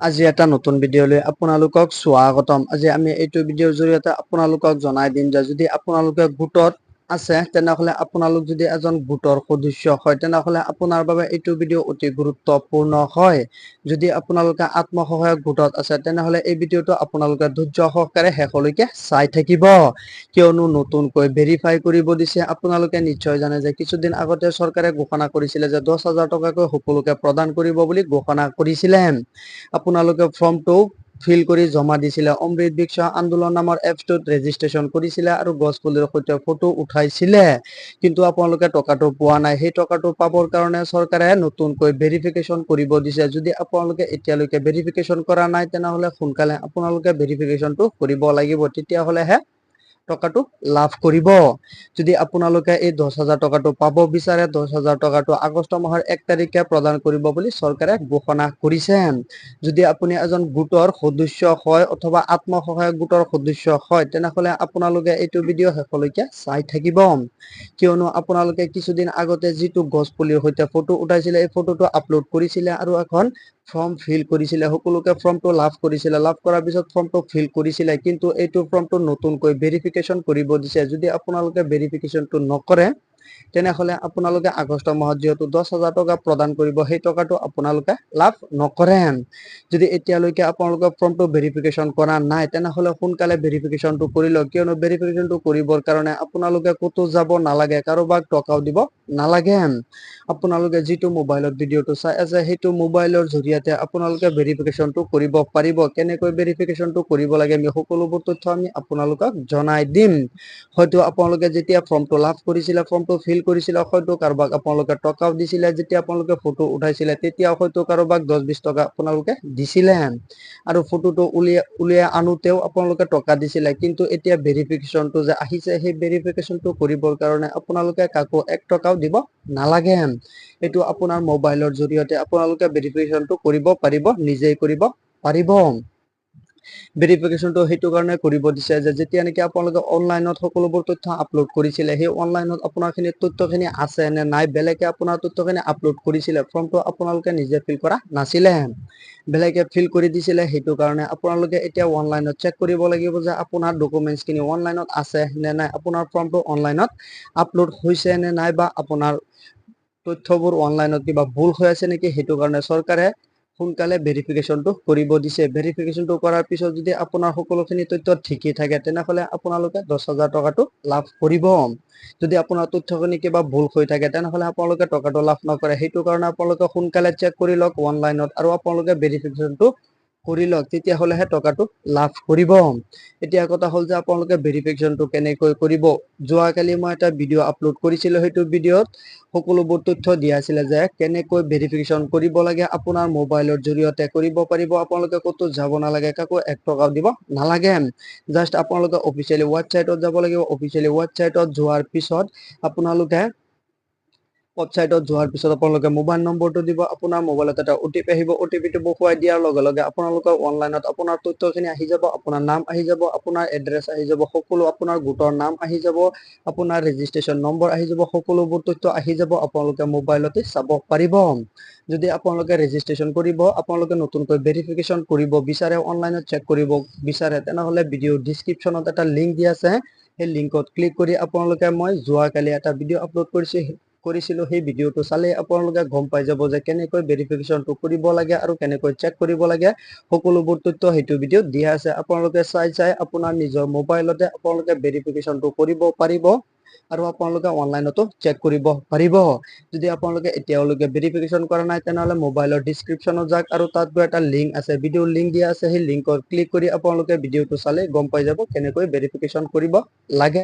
আজি এটা নতুন ভিডিঅ' লৈ আপোনালোকক স্বাগতম। আজি আমি এইটো ভিডিঅ'ৰ জৰিয়তে আপোনালোকক জনাই দিম যে যদি আপোনালোকে গোটত আছে তেনেহলে আপোনালোক যদি এজন গোটৰ সদস্য হয় তেনেহলে আপোনাৰ বাবে এইটো ভিডিঅ' অতি গুৰুত্বপূৰ্ণ হয়। যদি আপোনালোকে আত্মসহায়ক গোটত আছে তেনেহলে এই ভিডিঅ'টো আপোনালোকে ধৈৰ্য সহকাৰে শেষলৈকে চাই থাকিব, কিয়নো নতুনকৈ ভেৰিফাই কৰিব দিছে। আপোনালোকে নিশ্চয় জানে যে কিছুদিন আগতে চৰকাৰে ঘোষণা কৰিছিলে যে 10,000 টকাকৈ সকলোকে প্ৰদান কৰিব বুলি ঘোষণা কৰিছিলে। আপোনালোকে ফৰ্মটো ফিল কৰি জমা দিছিলে, অমৃত বৃক্ষ আন্দোলন নামৰ এপছটোত ৰেজিষ্ট্ৰেশ্যন কৰিছিলে আৰু গছ পুলিৰ সৈতে ফটো উঠাইছিলে, কিন্তু আপোনালোকে টকাটো পোৱা নাই। সেই টকাটো পাবৰ কাৰণে চৰকাৰে নতুনকৈ ভেৰিফিকেশ্যন কৰিব দিছে। যদি আপোনালোকে এতিয়ালৈকে ভেৰিফিকেশ্যন কৰা নাই তেনেহলে সোনকালে আপোনালোকে ভেৰিফিকেশ্যনটো কৰিব লাগিব, তেতিয়াহলেহে টকাটো লাভ কৰিব। যদি আপোনালোকে এই 10,000 টকাটো পাব বিচাৰে, 10,000 টকাটো আগষ্ট মাহৰ 1 তাৰিখে প্ৰদান কৰিব বুলি চৰকাৰে ঘোষণা কৰিছে। যদি আপুনি এজন গোটৰ সদস্য হয় অথবা আত্মসহায়ক গোটৰ সদস্য হয় তেনেহলে আপোনালোকে এইটো ভিডিঅ' শেষলৈকে চাই থাকিব, কিয়নো আপোনালোকে কিছুদিন আগতে যিটো গছ পুলিৰ সৈতে ফটো উঠাইছিলে এই ফটোটো আপলোড কৰিছিলে আৰু এখন ফৰ্ম ফিল কৰিছিলে। সকলোকে ফৰ্মটো লাভ কৰিছিলে, লাভ কৰাৰ পিছত ফৰ্মটো ফিল কৰিছিলে, কিন্তু এইটো ফৰ্মটো নতুনকৈ ভেৰিফিকেশ্যন কৰিব দিছে। যদি আপোনালোকে ভেৰিফিকেশ্যনটো নকৰে তেনেহলে আপোনালোকে আগষ্ট মাহত যিহেতু 10,000 টকা প্ৰদান কৰিব, সেই টকাটো আপোনালোকে লাভ নকৰে। যদি এতিয়ালৈকে আপোনালোকে ফৰ্মটো ভেৰিফিকেশ্যন কৰা নাই তেনেহলে সোনকালে ভেৰিফিকেশ্যনটো কৰি লওক, কিয়নো ভেৰিফিকেশ্যনটো কৰিবৰ কাৰণে আপোনালোকে ক'তো যাব নালাগে, কাৰোবাক টকাও দিব নালাগে। আপোনালোকে যিটো মোবাইলত ভিডিঅ'টো চাই আছে সেইটো মোবাইলৰ জৰিয়তে আপোনালোকে ভেৰিফিকেশ্যনটো কৰিব পাৰিব। কেনেকৈ ভেৰিফিকেশ্যনটো কৰিব লাগে আমি সকলোবোৰ তথ্য আমি আপোনালোকক জনাই দিম। হয়তো আপোনালোকে যেতিয়া ফৰ্মটো লাভ কৰিছিলে, ফৰ্মটো ফিল কৰিছিলে, হয়তো কাৰোবাক আপোনালোকে টকাও দিছিলে। যেতিয়া আপোনালোকে ফটো উঠাইছিলে তেতিয়া হয়তো কাৰোবাক 10-20 টকা আপোনালোকে দিছিলে আৰু ফটোটো উলিয়াই আনোতেও আপোনালোকে টকা দিছিলে, কিন্তু এতিয়া ভেৰিফিকেশ্যনটো যে আহিছে সেই ভেৰিফিকেশ্যনটো কৰিবৰ কাৰণে আপোনালোকে কাকো 1 টকাও দিব নালাগে। এইটো আপোনাৰ মোবাইলৰ জৰিয়তে আপোনালোকে ভেৰিফিকেশ্যনটো কৰিব পাৰিব, নিজেই কৰিব পাৰিব। ভেৰিফিকেশ্যনটো সেইটো কাৰণে কৰিব দিছে যে যেতিয়া নেকি আপোনালোকে অনলাইনত সকলোবোৰ তথ্য আপলোড কৰিছিলে, সেই অনলাইনত আপোনাৰ তথ্যখিনি আছে নে নাই, বেলেগে আপোনাৰ তথ্যখিনি আপলোড কৰিছিলে, ফৰ্মটো আপোনালোকে নিজে ফিল কৰা নাছিলে, বেলেগে ফিল কৰি দিছিলে। সেইটো কাৰণে আপোনালোকে এতিয়া অনলাইনত চেক কৰিব লাগিব যে আপোনাৰ ডকুমেণ্টছখিনি অনলাইনত আছে নে নাই, আপোনাৰ ফৰ্মটো অনলাইনত আপলোড হৈছে নে নাই, বা আপোনাৰ তথ্যবোৰ অনলাইনত কিবা ভুল হৈ আছে নেকি। সেইটো কাৰণে চৰকাৰে সোনকালে ভেৰিফিকেশ্যনটো কৰিব দিছে। ভেৰিফিকেশ্যনটো কৰাৰ পিছত যদি আপোনাৰ সকলোখিনি তথ্য ঠিকেই থাকে তেনেহলে আপোনালোকে 10,000 টকাটো লাভ কৰিব। যদি আপোনাৰ তথ্যখিনি কিবা ভুল হৈ থাকে তেনেহলে আপোনালোকে টকাটো লাভ নকৰে। সেইটো কাৰণে আপোনালোকে সোনকালে চেক কৰি লওক অনলাইনত আৰু আপোনালোকে ভেৰিফিকেশ্যনটো কৰি লওক, তেতিয়াহলেহে টকাটো লাভ কৰিব। এতিয়া কথা হ'ল যে আপোনালোকে ভেৰিফিকেশ্যনটো কেনেকৈ কৰিব। যোৱাকালি মই এটা ভিডিঅ' আপলোড কৰিছিলো, সেইটো ভিডিঅ'ত সকলোবোৰ তথ্য দিয়া আছিলে যে কেনেকৈ ভেৰিফিকেশ্যন কৰিব লাগে। আপোনাৰ মোবাইলৰ জৰিয়তে কৰিব পাৰিব, আপোনালোকে ক'তো যাব নালাগে, কাকো 1 টকাও দিব নালাগে। জাষ্ট আপোনালোকে অফিচিয়েলি ৱেবছাইটত যাব লাগিব। অফিচিয়েলি ৱেবছাইটত যোৱাৰ পিছত আপোনালোকে আপোনালোকে মোবাইল নম্বৰটো দিব, আপোনাৰ মোবাইলত এটা OTP আহিব, OTPটো বহুৱাই দিয়াৰ লগে লগে আপোনালোকৰ অনলাইনত আপোনাৰ তথ্যখিনি আহি যাব, আপোনাৰ নাম আহি যাব, আপোনাৰ এড্ৰেছ আহি যাব, সকলো আপোনাৰ গোটৰ নাম আহি যাব, আপোনাৰ ৰেজিষ্ট্ৰেশ্যন নম্বৰ আহি যাব, সকলোবোৰ তথ্য আহি যাব, আপোনালোকে মোবাইলতে চাব পাৰিব। যদি আপোনালোকে ৰেজিষ্ট্ৰেশ্যন কৰিব, আপোনালোকে নতুনকৈ ভেৰিফিকেশ্যন কৰিব বিচাৰে, অনলাইনত চেক কৰিব বিচাৰে, তেনেহলে ভিডিঅ' ডিছক্ৰিপশ্যনত এটা লিংক দিয়া আছে, সেই লিংকত ক্লিক কৰি আপোনালোকে মই যোৱাকালি এটা ভিডিঅ' আপলোড কৰিছিলো, সেই ভিডিঅ'টো চালে আপোনালোকে গম পাই যাব যে কেনেকৈ ভেৰিফিকেশ্যনটো কৰিব লাগে আৰু কেনেকৈ চেক কৰিব লাগে। সকলোবোৰ তথ্য সেইটো ভিডিঅ'ত দিয়া আছে, আপোনালোকে চাই আপোনাৰ নিজৰ মোবাইলতে আপোনালোকে ভেৰিফিকেশ্যনটো কৰিব পাৰিব আৰু আপোনালোকে অনলাইনতো চেক কৰিব পাৰিব। যদি আপোনালোকে এতিয়ালৈকে ভেৰিফিকেশ্যন কৰা নাই তেনেহলে মোবাইলৰ ডিছক্ৰিপশ্যনত যাওক আৰু তাত গৈ এটা লিংক আছে, ভিডিঅ'ৰ লিংক দিয়া আছে, সেই লিংকত ক্লিক কৰি আপোনালোকে ভিডিঅ'টো চালে গম পাই যাব কেনেকৈ ভেৰিফিকেশ্যন কৰিব লাগে।